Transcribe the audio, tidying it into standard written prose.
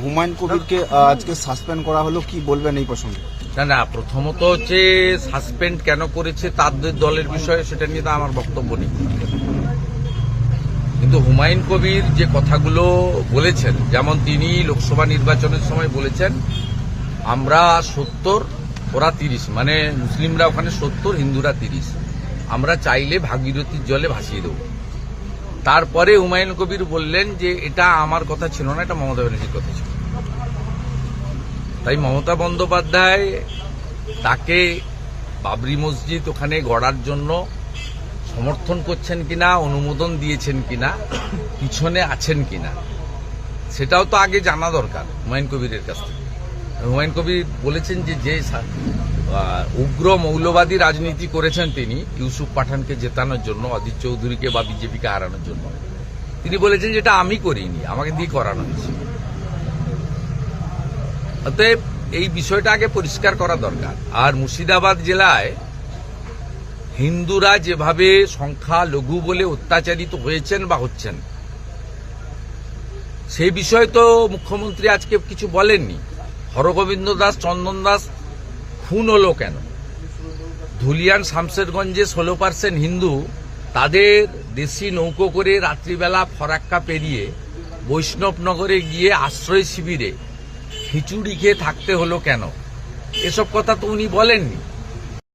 হুমায়ুন কবিরকে আজকে সাসপেন্ড করা হলো, কি বলবেন এই প্রসঙ্গে? না, প্রথমত হচ্ছে সাসপেন্ড কেন করেছে তাদের দলের বিষয়ে, সেটা নিয়ে তো আমার বক্তব্য নেই। কিন্তু হুমায়ুন কবির যে কথাগুলো বলেছেন, যেমন তিনি লোকসভা নির্বাচনের সময় বলেছেন আমরা 70 ওরা 30, মানে মুসলিমরা ওখানে 70 হিন্দুরা 30, আমরা চাইলে ভাগীরথীর জলে ভাসিয়ে দেব। তারপরে হুমায়ুন কবির বললেন যে এটা আমার কথা ছিল না, এটা মমতা ব্যানার্জির কথা ছিল। তাই মমতা বন্দ্যোপাধ্যায় তাকে বাবরি মসজিদ ওখানে গড়ার জন্য সমর্থন করছেন কিনা, অনুমোদন দিয়েছেন কিনা, পিছনে আছেন কিনা, সেটাও তো আগে জানা দরকার হুমায়ুন কবিরের কাছ থেকে। হুমায়ুন কবির বলেছেন যে উগ্র মৌলবাদী রাজনীতি করেছেন তিনি ইউসুফ পাঠানকে জেতানোর জন্য, অধীর চৌধুরীকে বা বিজেপিকে হারানোর জন্য, তিনি বলেছেন যেটা আমি করিনি, আমাকে দিয়ে করানো হয়েছে। অতএব এই বিষয়টা আগে পরিষ্কার করা দরকার। আর মুর্শিদাবাদ জেলায় হিন্দুরা যেভাবে সংখ্যা লঘু বলে অত্যাচারিত হয়েছেন বা হচ্ছেন, সেই বিষয়ে তো মুখ্যমন্ত্রী আজকে কিছু বলেননি। হরগোবিন্দ দাস, চন্দন দাস খুন হলো কেন? ধুলিয়ান শামশেরগঞ্জে 16% হিন্দু তাদের দেশি নৌকো করে রাত্রিবেলা ফরাক্কা পেরিয়ে বৈষ্ণবনগরে গিয়ে আশ্রয় শিবিরে খিচুড়ি খেয়ে থাকতে হলো কেন? এসব কথা তো উনি বলেননি।